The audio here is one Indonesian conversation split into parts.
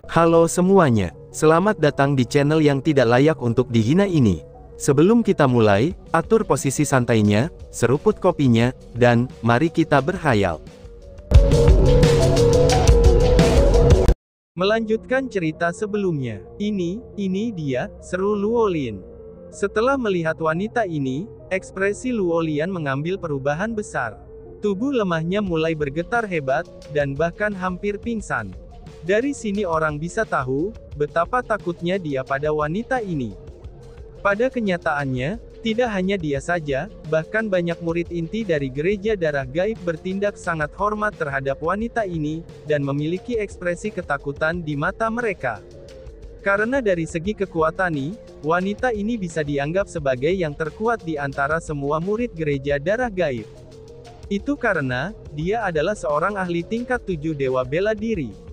Halo semuanya, selamat datang di channel yang tidak layak untuk dihina ini. Sebelum kita mulai, atur posisi santainya, seruput kopinya, dan mari kita berhayal. Melanjutkan cerita sebelumnya. Ini dia, seru Luolin. Setelah melihat wanita ini, ekspresi Luolian mengambil perubahan besar. Tubuh lemahnya mulai bergetar hebat, dan bahkan hampir pingsan. Dari sini orang bisa tahu, betapa takutnya dia pada wanita ini. Pada kenyataannya, tidak hanya dia saja, bahkan banyak murid inti dari gereja darah gaib bertindak sangat hormat terhadap wanita ini, dan memiliki ekspresi ketakutan di mata mereka. Karena dari segi kekuatan, wanita ini bisa dianggap sebagai yang terkuat di antara semua murid gereja darah gaib. Itu karena, dia adalah seorang ahli tingkat 7 dewa bela diri.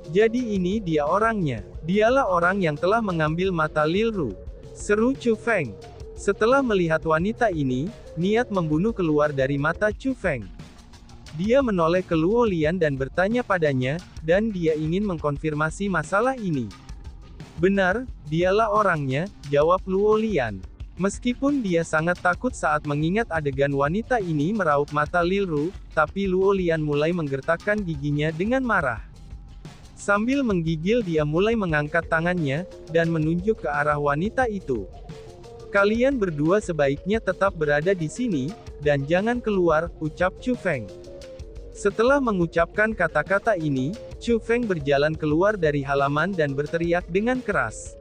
Jadi ini dia orangnya. Dialah orang yang telah mengambil mata Lilru. Seru Chu Feng. Setelah melihat wanita ini, niat membunuh keluar dari mata Chu Feng. Dia menoleh ke Luolian dan bertanya padanya, dan dia ingin mengkonfirmasi masalah ini. Benar, dialah orangnya, jawab Luolian. Meskipun dia sangat takut saat mengingat adegan wanita ini meraup mata Lilru, tapi Luolian mulai menggertakkan giginya dengan marah. Sambil menggigil dia mulai mengangkat tangannya, dan menunjuk ke arah wanita itu. Kalian berdua sebaiknya tetap berada di sini, dan jangan keluar, ucap Chu Feng. Setelah mengucapkan kata-kata ini, Chu Feng berjalan keluar dari halaman dan berteriak dengan keras.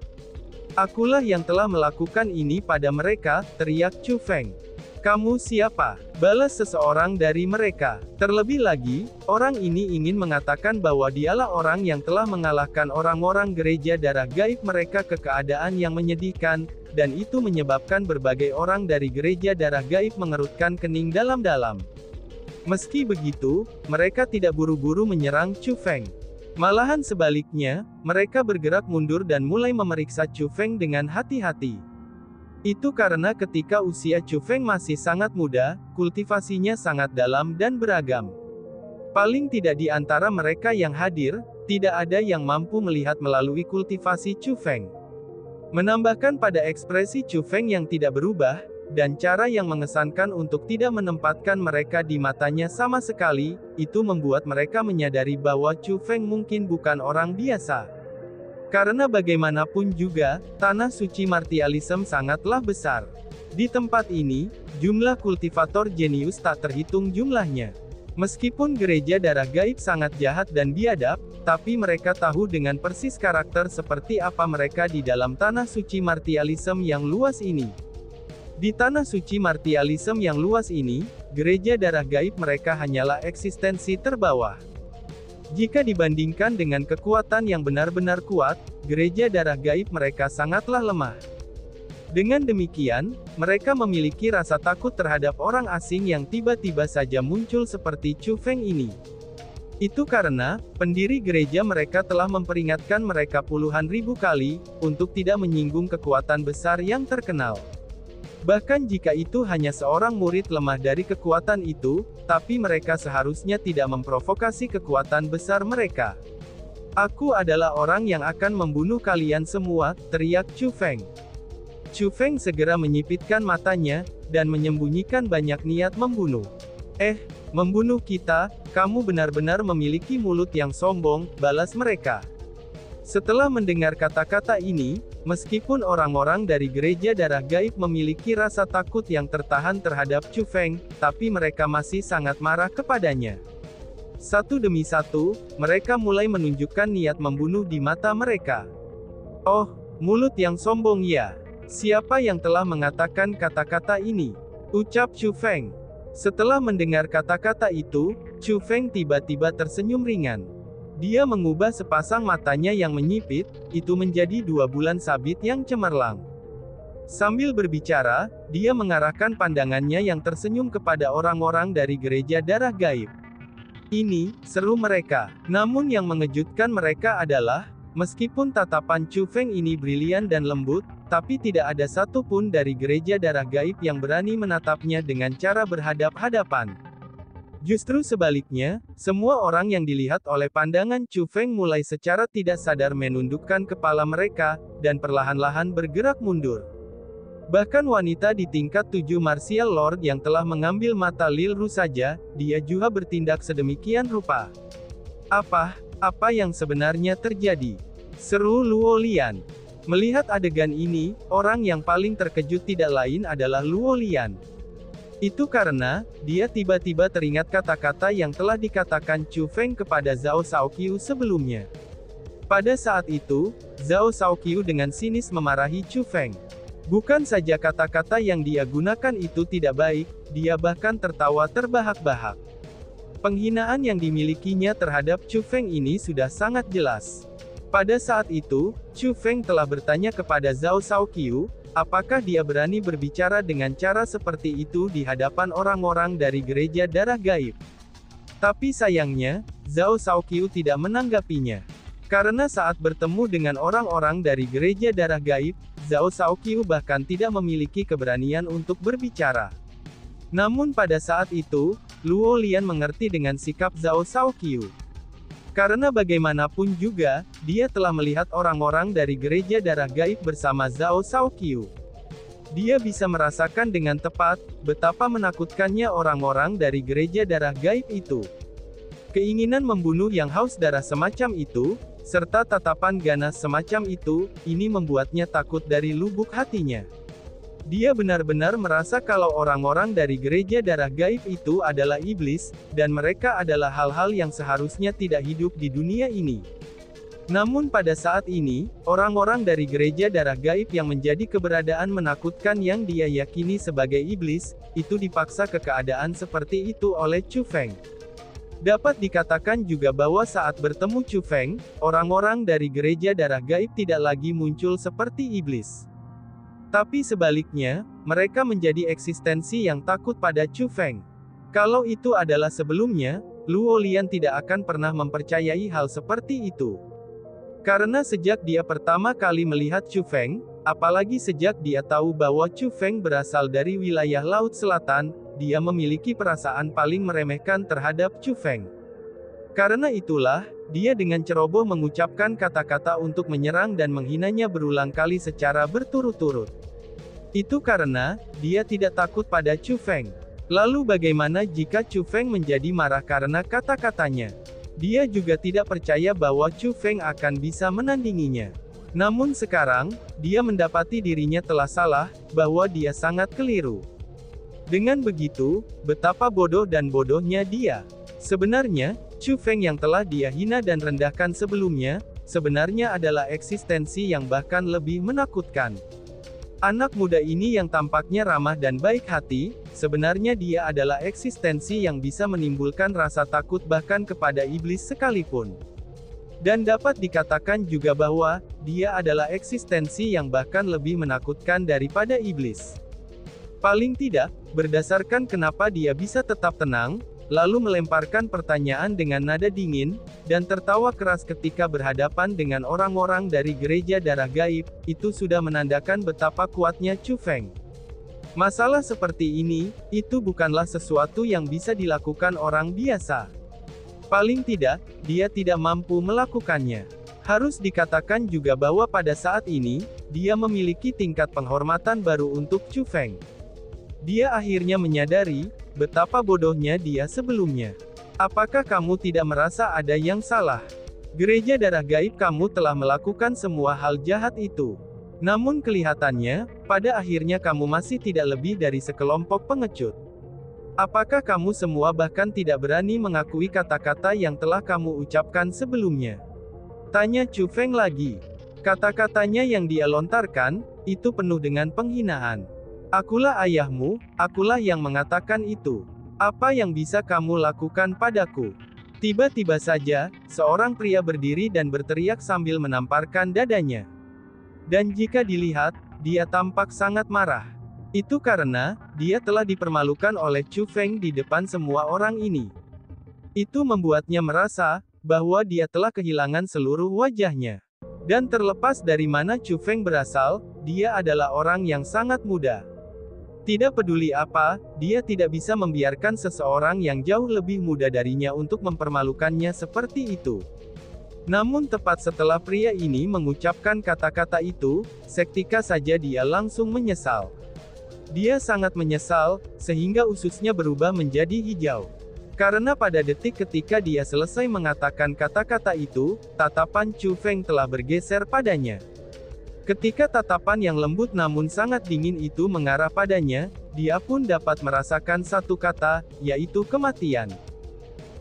Akulah yang telah melakukan ini pada mereka, teriak Chu Feng. Kamu siapa? Balas seseorang dari mereka. Terlebih lagi, orang ini ingin mengatakan bahwa dialah orang yang telah mengalahkan orang-orang gereja darah gaib mereka ke keadaan yang menyedihkan, dan itu menyebabkan berbagai orang dari gereja darah gaib mengerutkan kening dalam-dalam. Meski begitu, mereka tidak buru-buru menyerang Chu Feng. Malahan sebaliknya, mereka bergerak mundur dan mulai memeriksa Chu Feng dengan hati-hati. Itu karena ketika usia Chu Feng masih sangat muda, kultivasinya sangat dalam dan beragam. Paling tidak di antara mereka yang hadir, tidak ada yang mampu melihat melalui kultivasi Chu Feng. Menambahkan pada ekspresi Chu Feng yang tidak berubah, dan cara yang mengesankan untuk tidak menempatkan mereka di matanya sama sekali, itu membuat mereka menyadari bahwa Chu Feng mungkin bukan orang biasa. Karena bagaimanapun juga, tanah suci martialism sangatlah besar. Di tempat ini, jumlah kultivator jenius tak terhitung jumlahnya. Meskipun gereja darah gaib sangat jahat dan biadab, tapi mereka tahu dengan persis karakter seperti apa mereka di dalam tanah suci martialism yang luas ini. Di tanah suci martialism yang luas ini, gereja darah gaib mereka hanyalah eksistensi terbawah. Jika dibandingkan dengan kekuatan yang benar-benar kuat, gereja darah gaib mereka sangatlah lemah. Dengan demikian, mereka memiliki rasa takut terhadap orang asing yang tiba-tiba saja muncul seperti Chu Feng ini. Itu karena, pendiri gereja mereka telah memperingatkan mereka puluhan ribu kali, untuk tidak menyinggung kekuatan besar yang terkenal. Bahkan jika itu hanya seorang murid lemah dari kekuatan itu, tapi mereka seharusnya tidak memprovokasi kekuatan besar mereka. Aku adalah orang yang akan membunuh kalian semua, teriak Chu Feng. Chu Feng segera menyipitkan matanya, dan menyembunyikan banyak niat membunuh. Membunuh kita, kamu benar-benar memiliki mulut yang sombong, balas mereka. Setelah mendengar kata-kata ini, meskipun orang-orang dari gereja darah gaib memiliki rasa takut yang tertahan terhadap Chu Feng, tapi mereka masih sangat marah kepadanya. Satu demi satu, mereka mulai menunjukkan niat membunuh di mata mereka. Oh, mulut yang sombong ya. Siapa yang telah mengatakan kata-kata ini? Ucap Chu Feng. Setelah mendengar kata-kata itu, Chu Feng tiba-tiba tersenyum ringan. Dia mengubah sepasang matanya yang menyipit, itu menjadi 2 bulan sabit yang cemerlang. Sambil berbicara, dia mengarahkan pandangannya yang tersenyum kepada orang-orang dari gereja darah gaib. Ini, seru mereka. Namun yang mengejutkan mereka adalah, meskipun tatapan Chu Feng ini brilian dan lembut, tapi tidak ada satu pun dari gereja darah gaib yang berani menatapnya dengan cara berhadap-hadapan. Justru sebaliknya, semua orang yang dilihat oleh pandangan Chu Feng mulai secara tidak sadar menundukkan kepala mereka, dan perlahan-lahan bergerak mundur. Bahkan wanita di tingkat 7 Martial Lord yang telah mengambil mata Lil Ru saja, dia juga bertindak sedemikian rupa. Apa yang sebenarnya terjadi? Seru Luo Lian. Melihat adegan ini, orang yang paling terkejut tidak lain adalah Luo Lian. Itu karena, dia tiba-tiba teringat kata-kata yang telah dikatakan Chu Feng kepada Zhao Shaoqiu sebelumnya. Pada saat itu, Zhao Shaoqiu dengan sinis memarahi Chu Feng. Bukan saja kata-kata yang dia gunakan itu tidak baik, dia bahkan tertawa terbahak-bahak. Penghinaan yang dimilikinya terhadap Chu Feng ini sudah sangat jelas. Pada saat itu, Chu Feng telah bertanya kepada Zhao Shaoqiu, apakah dia berani berbicara dengan cara seperti itu di hadapan orang-orang dari gereja darah gaib. Tapi sayangnya, Zhao Shaoqiu tidak menanggapinya. Karena saat bertemu dengan orang-orang dari gereja darah gaib, Zhao Shaoqiu bahkan tidak memiliki keberanian untuk berbicara. Namun pada saat itu, Luo Lian mengerti dengan sikap Zhao Shaoqiu. Karena bagaimanapun juga, dia telah melihat orang-orang dari gereja darah gaib bersama Zhao Shaoqiu. Dia bisa merasakan dengan tepat, betapa menakutkannya orang-orang dari gereja darah gaib itu. Keinginan membunuh yang haus darah semacam itu, serta tatapan ganas semacam itu, ini membuatnya takut dari lubuk hatinya. Dia benar-benar merasa kalau orang-orang dari gereja darah gaib itu adalah iblis, dan mereka adalah hal-hal yang seharusnya tidak hidup di dunia ini. Namun pada saat ini, orang-orang dari gereja darah gaib yang menjadi keberadaan menakutkan yang dia yakini sebagai iblis, itu dipaksa ke keadaan seperti itu oleh Chu Feng. Dapat dikatakan juga bahwa saat bertemu Chu Feng, orang-orang dari gereja darah gaib tidak lagi muncul seperti iblis. Tapi sebaliknya, mereka menjadi eksistensi yang takut pada Chu Feng. Kalau itu adalah sebelumnya, Luo Lian tidak akan pernah mempercayai hal seperti itu. Karena sejak dia pertama kali melihat Chu Feng, apalagi sejak dia tahu bahwa Chu Feng berasal dari wilayah Laut Selatan, dia memiliki perasaan paling meremehkan terhadap Chu Feng. Karena itulah, dia dengan ceroboh mengucapkan kata-kata untuk menyerang dan menghinanya berulang kali secara berturut-turut. Itu karena, dia tidak takut pada Chu Feng. Lalu bagaimana jika Chu Feng menjadi marah karena kata-katanya? Dia juga tidak percaya bahwa Chu Feng akan bisa menandinginya. Namun sekarang, dia mendapati dirinya telah salah, bahwa dia sangat keliru. Dengan begitu, betapa bodoh dan bodohnya dia. Sebenarnya, Chu Feng yang telah dia hina dan rendahkan sebelumnya, sebenarnya adalah eksistensi yang bahkan lebih menakutkan. Anak muda ini yang tampaknya ramah dan baik hati, sebenarnya dia adalah eksistensi yang bisa menimbulkan rasa takut bahkan kepada iblis sekalipun. Dan dapat dikatakan juga bahwa, dia adalah eksistensi yang bahkan lebih menakutkan daripada iblis. Paling tidak, berdasarkan kenapa dia bisa tetap tenang, lalu melemparkan pertanyaan dengan nada dingin, dan tertawa keras ketika berhadapan dengan orang-orang dari gereja darah gaib, itu sudah menandakan betapa kuatnya Chu Feng. Masalah seperti ini, itu bukanlah sesuatu yang bisa dilakukan orang biasa. Paling tidak, dia tidak mampu melakukannya. Harus dikatakan juga bahwa pada saat ini, dia memiliki tingkat penghormatan baru untuk Chu Feng. Dia akhirnya menyadari, betapa bodohnya dia sebelumnya. Apakah kamu tidak merasa ada yang salah? Gereja darah gaib kamu telah melakukan semua hal jahat itu. Namun kelihatannya, pada akhirnya kamu masih tidak lebih dari sekelompok pengecut. Apakah kamu semua bahkan tidak berani mengakui kata-kata yang telah kamu ucapkan sebelumnya? Tanya Chu Feng lagi. Kata-katanya yang dia lontarkan, itu penuh dengan penghinaan. Akulah ayahmu, akulah yang mengatakan itu. Apa yang bisa kamu lakukan padaku? Tiba-tiba saja, seorang pria berdiri dan berteriak sambil menamparkan dadanya. Dan jika dilihat, dia tampak sangat marah. Itu karena, dia telah dipermalukan oleh Chu Feng di depan semua orang ini. Itu membuatnya merasa, bahwa dia telah kehilangan seluruh wajahnya. Dan terlepas dari mana Chu Feng berasal, dia adalah orang yang sangat muda. Tidak peduli apa, dia tidak bisa membiarkan seseorang yang jauh lebih muda darinya untuk mempermalukannya seperti itu. Namun tepat setelah pria ini mengucapkan kata-kata itu, seketika saja dia langsung menyesal. Dia sangat menyesal, sehingga ususnya berubah menjadi hijau. Karena pada detik ketika dia selesai mengatakan kata-kata itu, tatapan Chu Feng telah bergeser padanya. Ketika tatapan yang lembut namun sangat dingin itu mengarah padanya, dia pun dapat merasakan satu kata, yaitu kematian.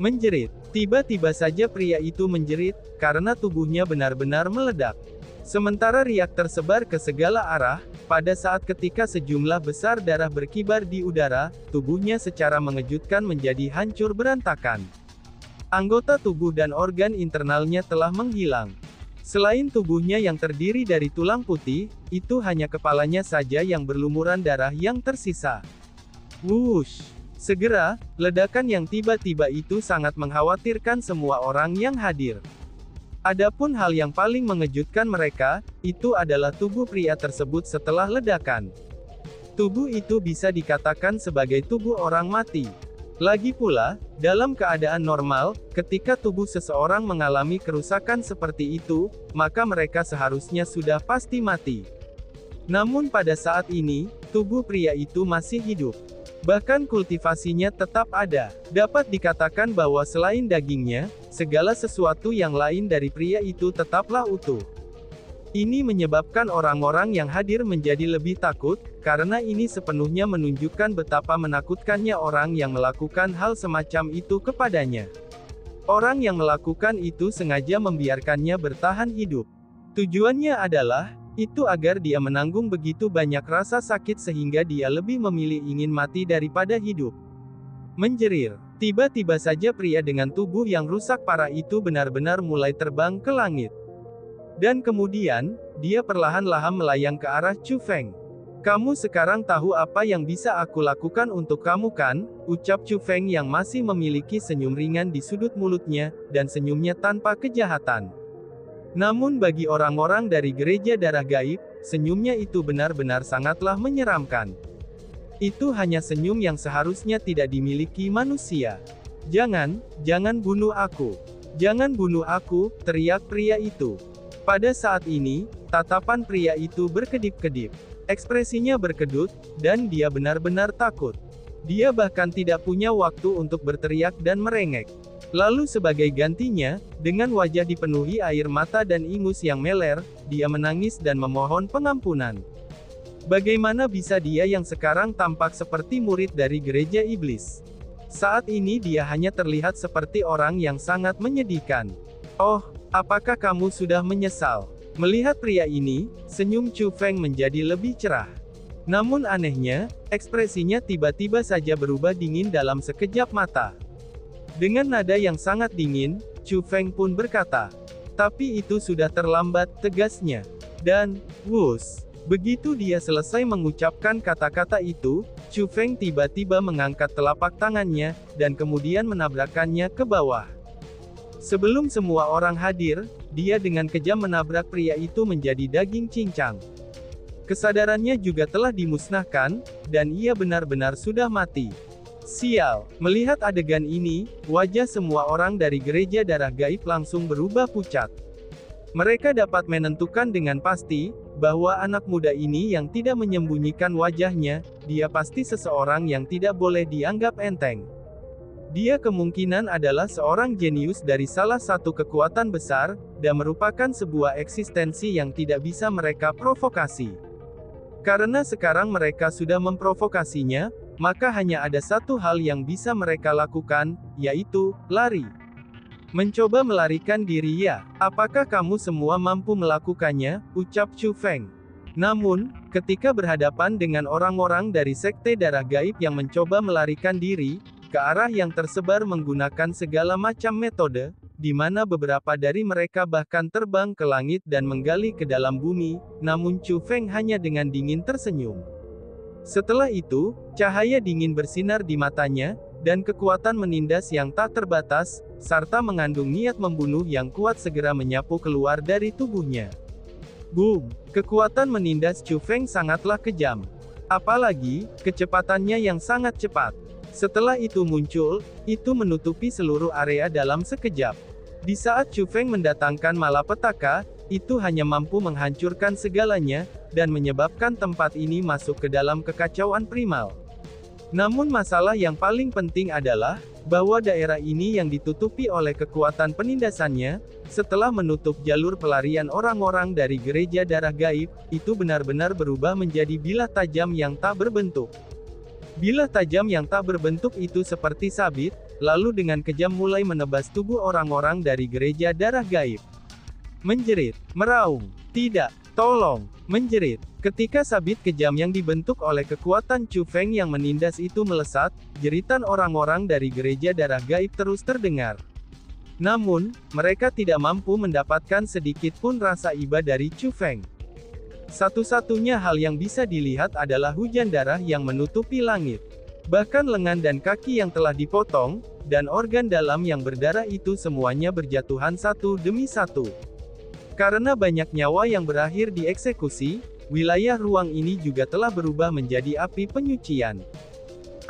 Menjerit. Tiba-tiba saja pria itu menjerit, karena tubuhnya benar-benar meledak. Sementara riak tersebar ke segala arah, pada saat ketika sejumlah besar darah berkibar di udara, tubuhnya secara mengejutkan menjadi hancur berantakan. Anggota tubuh dan organ internalnya telah menghilang. Selain tubuhnya yang terdiri dari tulang putih, itu hanya kepalanya saja yang berlumuran darah yang tersisa. Wush! Segera, ledakan yang tiba-tiba itu sangat mengkhawatirkan semua orang yang hadir. Adapun hal yang paling mengejutkan mereka, itu adalah tubuh pria tersebut setelah ledakan. Tubuh itu bisa dikatakan sebagai tubuh orang mati. Lagi pula, dalam keadaan normal, ketika tubuh seseorang mengalami kerusakan seperti itu, maka mereka seharusnya sudah pasti mati. Namun pada saat ini, tubuh pria itu masih hidup. Bahkan kultivasinya tetap ada. Dapat dikatakan bahwa selain dagingnya, segala sesuatu yang lain dari pria itu tetaplah utuh. Ini menyebabkan orang-orang yang hadir menjadi lebih takut, karena ini sepenuhnya menunjukkan betapa menakutkannya orang yang melakukan hal semacam itu kepadanya. Orang yang melakukan itu sengaja membiarkannya bertahan hidup. Tujuannya adalah, itu agar dia menanggung begitu banyak rasa sakit sehingga dia lebih memilih ingin mati daripada hidup. Menjerir. Tiba-tiba saja pria dengan tubuh yang rusak parah itu benar-benar mulai terbang ke langit. Dan kemudian, dia perlahan-lahan melayang ke arah Chu Feng. Kamu sekarang tahu apa yang bisa aku lakukan untuk kamu kan? Ucap Chu Feng yang masih memiliki senyum ringan di sudut mulutnya, dan senyumnya tanpa kejahatan. Namun bagi orang-orang dari gereja darah gaib, senyumnya itu benar-benar sangatlah menyeramkan. Itu hanya senyum yang seharusnya tidak dimiliki manusia. Jangan bunuh aku. Jangan bunuh aku, teriak pria itu. Pada saat ini, tatapan pria itu berkedip-kedip. Ekspresinya berkedut, dan dia benar-benar takut. Dia bahkan tidak punya waktu untuk berteriak dan merengek. Lalu sebagai gantinya, dengan wajah dipenuhi air mata dan ingus yang meler, dia menangis dan memohon pengampunan. Bagaimana bisa dia yang sekarang tampak seperti murid dari gereja iblis? Saat ini dia hanya terlihat seperti orang yang sangat menyedihkan. Oh, apakah kamu sudah menyesal? Melihat pria ini, senyum Chu Feng menjadi lebih cerah. Namun anehnya, ekspresinya tiba-tiba saja berubah dingin dalam sekejap mata. Dengan nada yang sangat dingin, Chu Feng pun berkata, "Tapi itu sudah terlambat," tegasnya. Dan, wush, begitu dia selesai mengucapkan kata-kata itu, Chu Feng tiba-tiba mengangkat telapak tangannya, dan kemudian menabrakkannya ke bawah. Sebelum semua orang hadir, dia dengan kejam menabrak pria itu menjadi daging cincang. Kesadarannya juga telah dimusnahkan, dan ia benar-benar sudah mati. Sial, melihat adegan ini, wajah semua orang dari gereja darah gaib langsung berubah pucat. Mereka dapat menentukan dengan pasti, bahwa anak muda ini yang tidak menyembunyikan wajahnya, dia pasti seseorang yang tidak boleh dianggap enteng. Dia kemungkinan adalah seorang jenius dari salah satu kekuatan besar, dan merupakan sebuah eksistensi yang tidak bisa mereka provokasi. Karena sekarang mereka sudah memprovokasinya, maka hanya ada satu hal yang bisa mereka lakukan, yaitu, lari. Mencoba melarikan diri ya, apakah kamu semua mampu melakukannya, ucap Chu Feng. Namun, ketika berhadapan dengan orang-orang dari sekte darah gaib yang mencoba melarikan diri, ke arah yang tersebar menggunakan segala macam metode, di mana beberapa dari mereka bahkan terbang ke langit dan menggali ke dalam bumi, namun Chu Feng hanya dengan dingin tersenyum. Setelah itu, cahaya dingin bersinar di matanya, dan kekuatan menindas yang tak terbatas, serta mengandung niat membunuh yang kuat segera menyapu keluar dari tubuhnya. Boom! Kekuatan menindas Chu Feng sangatlah kejam. Apalagi, kecepatannya yang sangat cepat. Setelah itu muncul, itu menutupi seluruh area dalam sekejap. Di saat Chu Feng mendatangkan malapetaka, itu hanya mampu menghancurkan segalanya, dan menyebabkan tempat ini masuk ke dalam kekacauan primal. Namun masalah yang paling penting adalah, bahwa daerah ini yang ditutupi oleh kekuatan penindasannya, setelah menutup jalur pelarian orang-orang dari gereja darah gaib, itu benar-benar berubah menjadi bilah tajam yang tak berbentuk. Bilah tajam yang tak berbentuk itu seperti sabit, lalu dengan kejam mulai menebas tubuh orang-orang dari gereja darah gaib. Menjerit, meraung, tidak, tolong, menjerit. Ketika sabit kejam yang dibentuk oleh kekuatan Chu Feng yang menindas itu melesat, jeritan orang-orang dari gereja darah gaib terus terdengar. Namun, mereka tidak mampu mendapatkan sedikit pun rasa iba dari Chu Feng. Satu-satunya hal yang bisa dilihat adalah hujan darah yang menutupi langit. Bahkan lengan dan kaki yang telah dipotong, dan organ dalam yang berdarah itu semuanya berjatuhan satu demi satu. Karena banyak nyawa yang berakhir dieksekusi, wilayah ruang ini juga telah berubah menjadi api penyucian.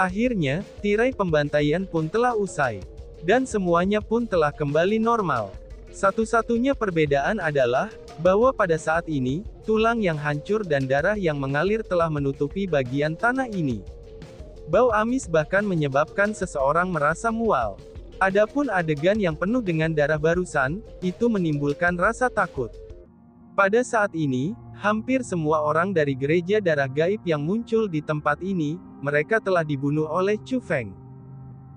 Akhirnya, tirai pembantaian pun telah usai. Dan semuanya pun telah kembali normal. Satu-satunya perbedaan adalah, bahwa pada saat ini, tulang yang hancur dan darah yang mengalir telah menutupi bagian tanah ini. Bau amis bahkan menyebabkan seseorang merasa mual. Adapun adegan yang penuh dengan darah barusan, itu menimbulkan rasa takut. Pada saat ini, hampir semua orang dari gereja darah gaib yang muncul di tempat ini, mereka telah dibunuh oleh Chu Feng.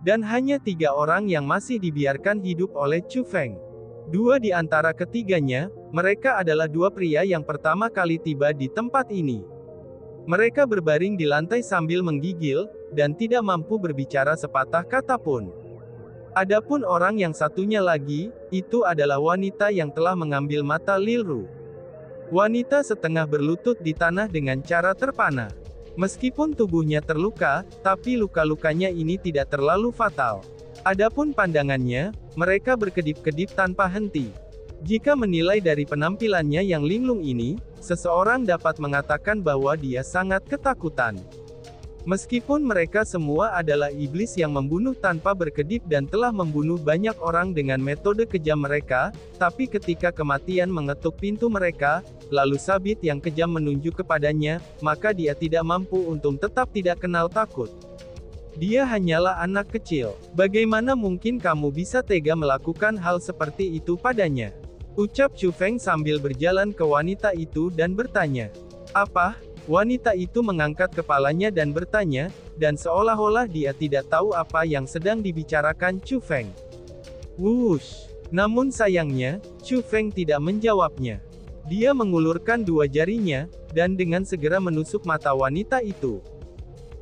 Dan hanya 3 orang yang masih dibiarkan hidup oleh Chu Feng. 2 di antara ketiganya, mereka adalah 2 pria yang pertama kali tiba di tempat ini. Mereka berbaring di lantai sambil menggigil, dan tidak mampu berbicara sepatah kata pun. Adapun orang yang satunya lagi, itu adalah wanita yang telah mengambil mata Lil Ru. Wanita setengah berlutut di tanah dengan cara terpana. Meskipun tubuhnya terluka, tapi luka-lukanya ini tidak terlalu fatal. Adapun pandangannya, mereka berkedip-kedip tanpa henti. Jika menilai dari penampilannya yang linglung ini, seseorang dapat mengatakan bahwa dia sangat ketakutan. Meskipun mereka semua adalah iblis yang membunuh tanpa berkedip dan telah membunuh banyak orang dengan metode kejam mereka, tapi ketika kematian mengetuk pintu mereka, lalu sabit yang kejam menunjuk kepadanya, maka dia tidak mampu untuk tetap tidak kenal takut. Dia hanyalah anak kecil. Bagaimana mungkin kamu bisa tega melakukan hal seperti itu padanya? Ucap Chu Feng sambil berjalan ke wanita itu dan bertanya. Apa? Wanita itu mengangkat kepalanya dan bertanya, dan seolah-olah dia tidak tahu apa yang sedang dibicarakan Chu Feng. Wush! Namun sayangnya, Chu Feng tidak menjawabnya. Dia mengulurkan 2 jarinya, dan dengan segera menusuk mata wanita itu.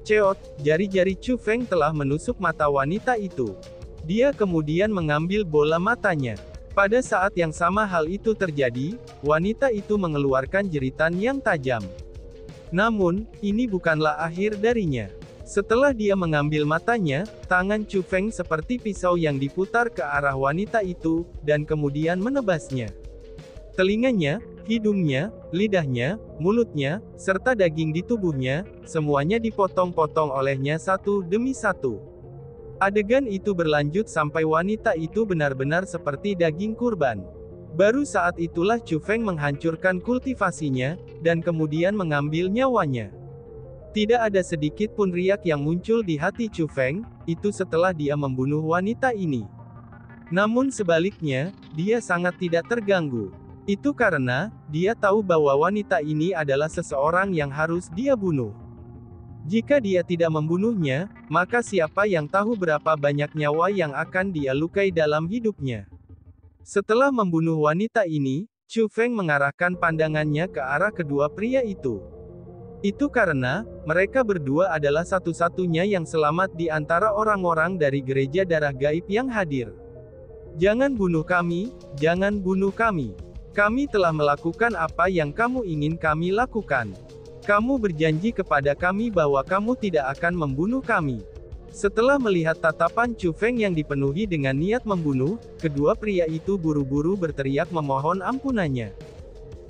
Ceot, jari-jari Chu Feng telah menusuk mata wanita itu. Dia kemudian mengambil bola matanya. Pada saat yang sama hal itu terjadi, wanita itu mengeluarkan jeritan yang tajam. Namun, ini bukanlah akhir darinya. Setelah dia mengambil matanya, tangan Chu Feng seperti pisau yang diputar ke arah wanita itu, dan kemudian menebasnya. Telinganya, hidungnya, lidahnya, mulutnya, serta daging di tubuhnya, semuanya dipotong-potong olehnya satu demi satu. Adegan itu berlanjut sampai wanita itu benar-benar seperti daging kurban. Baru saat itulah Chu Feng menghancurkan kultivasinya, dan kemudian mengambil nyawanya. Tidak ada sedikit pun riak yang muncul di hati Chu Feng, itu setelah dia membunuh wanita ini. Namun sebaliknya, dia sangat tidak terganggu. Itu karena, dia tahu bahwa wanita ini adalah seseorang yang harus dia bunuh. Jika dia tidak membunuhnya, maka siapa yang tahu berapa banyak nyawa yang akan dia lukai dalam hidupnya. Setelah membunuh wanita ini, Chu Feng mengarahkan pandangannya ke arah kedua pria itu. Itu karena, mereka berdua adalah satu-satunya yang selamat di antara orang-orang dari gereja darah gaib yang hadir. Jangan bunuh kami, jangan bunuh kami. Kami telah melakukan apa yang kamu ingin kami lakukan. Kamu berjanji kepada kami bahwa kamu tidak akan membunuh kami. Setelah melihat tatapan Chu Feng yang dipenuhi dengan niat membunuh, kedua pria itu buru-buru berteriak memohon ampunannya.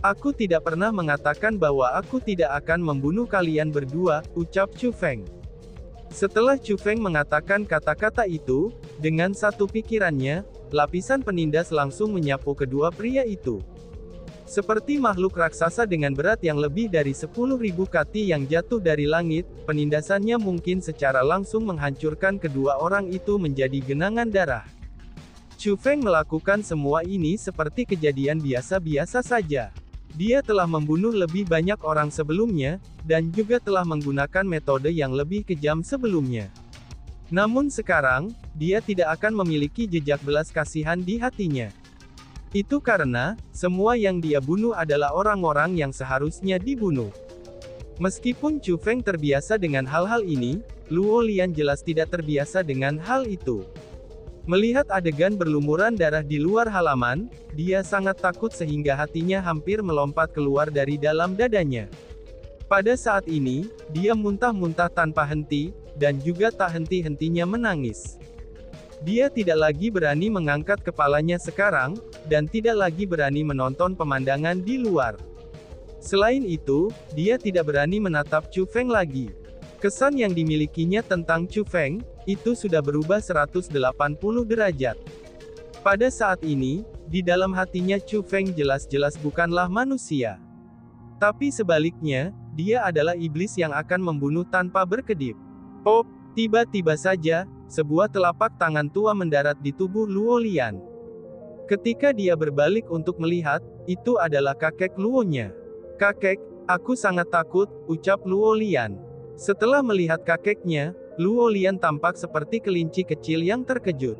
Aku tidak pernah mengatakan bahwa aku tidak akan membunuh kalian berdua, ucap Chu Feng. Setelah Chu Feng mengatakan kata-kata itu, dengan satu pikirannya, lapisan penindas langsung menyapu kedua pria itu. Seperti makhluk raksasa dengan berat yang lebih dari 10.000 kati yang jatuh dari langit, penindasannya mungkin secara langsung menghancurkan kedua orang itu menjadi genangan darah. Chu Feng melakukan semua ini seperti kejadian biasa-biasa saja. Dia telah membunuh lebih banyak orang sebelumnya, dan juga telah menggunakan metode yang lebih kejam sebelumnya. Namun sekarang, dia tidak akan memiliki jejak belas kasihan di hatinya. Itu karena, semua yang dia bunuh adalah orang-orang yang seharusnya dibunuh. Meskipun Chu Feng terbiasa dengan hal-hal ini, Luo Lian jelas tidak terbiasa dengan hal itu. Melihat adegan berlumuran darah di luar halaman, dia sangat takut sehingga hatinya hampir melompat keluar dari dalam dadanya. Pada saat ini, dia muntah-muntah tanpa henti, dan juga tak henti-hentinya menangis. Dia tidak lagi berani mengangkat kepalanya sekarang, dan tidak lagi berani menonton pemandangan di luar. Selain itu, dia tidak berani menatap Chu Feng lagi. Kesan yang dimilikinya tentang Chu Feng, itu sudah berubah 180 derajat. Pada saat ini, di dalam hatinya Chu Feng jelas-jelas bukanlah manusia. Tapi sebaliknya, dia adalah iblis yang akan membunuh tanpa berkedip. Pop, tiba-tiba saja, sebuah telapak tangan tua mendarat di tubuh Luo Lian. Ketika dia berbalik untuk melihat, itu adalah kakek Luonya. "Kakek, aku sangat takut," ucap Luo Lian. Setelah melihat kakeknya, Luo Lian tampak seperti kelinci kecil yang terkejut.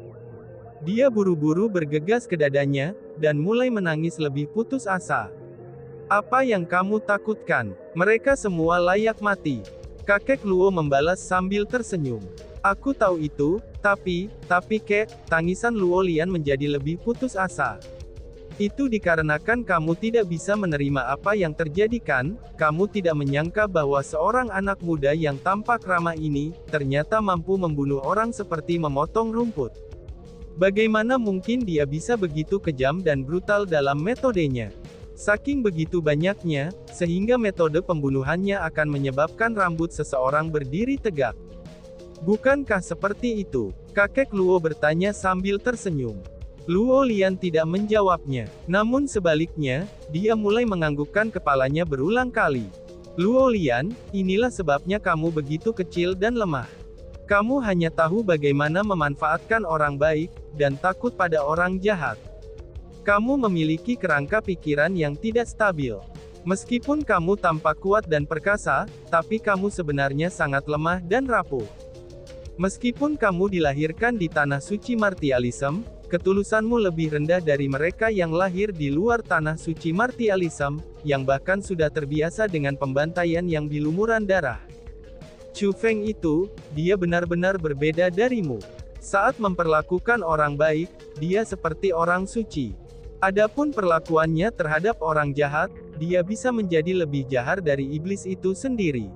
Dia buru-buru bergegas ke dadanya, dan mulai menangis lebih putus asa. "Apa yang kamu takutkan? Mereka semua layak mati." Kakek Luo membalas sambil tersenyum. "Aku tahu itu, tapi kek," tangisan Luo Lian menjadi lebih putus asa. "Itu dikarenakan kamu tidak bisa menerima apa yang terjadi kan? Kamu tidak menyangka bahwa seorang anak muda yang tampak ramah ini, ternyata mampu membunuh orang seperti memotong rumput. Bagaimana mungkin dia bisa begitu kejam dan brutal dalam metodenya? Saking begitu banyaknya, sehingga metode pembunuhannya akan menyebabkan rambut seseorang berdiri tegak. Bukankah seperti itu?" Kakek Luo bertanya sambil tersenyum. Luo Lian tidak menjawabnya. Namun sebaliknya, dia mulai menganggukkan kepalanya berulang kali. "Luo Lian, inilah sebabnya kamu begitu kecil dan lemah. Kamu hanya tahu bagaimana memanfaatkan orang baik, dan takut pada orang jahat. Kamu memiliki kerangka pikiran yang tidak stabil. Meskipun kamu tampak kuat dan perkasa, tapi kamu sebenarnya sangat lemah dan rapuh. Meskipun kamu dilahirkan di tanah suci martialism, ketulusanmu lebih rendah dari mereka yang lahir di luar tanah suci martialism, yang bahkan sudah terbiasa dengan pembantaian yang bilumuran darah. Chu Feng itu, dia benar-benar berbeda darimu. Saat memperlakukan orang baik, dia seperti orang suci. Adapun perlakuannya terhadap orang jahat, dia bisa menjadi lebih jahat dari iblis itu sendiri.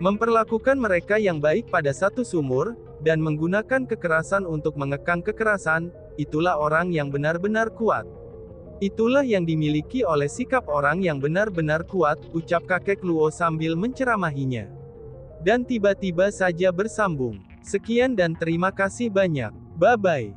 Memperlakukan mereka yang baik pada satu sumur, dan menggunakan kekerasan untuk mengekang kekerasan, itulah orang yang benar-benar kuat. Itulah yang dimiliki oleh sikap orang yang benar-benar kuat, ucap kakek Luo sambil menceramahinya. Dan tiba-tiba saja bersambung. "Sekian dan terima kasih banyak. Bye-bye."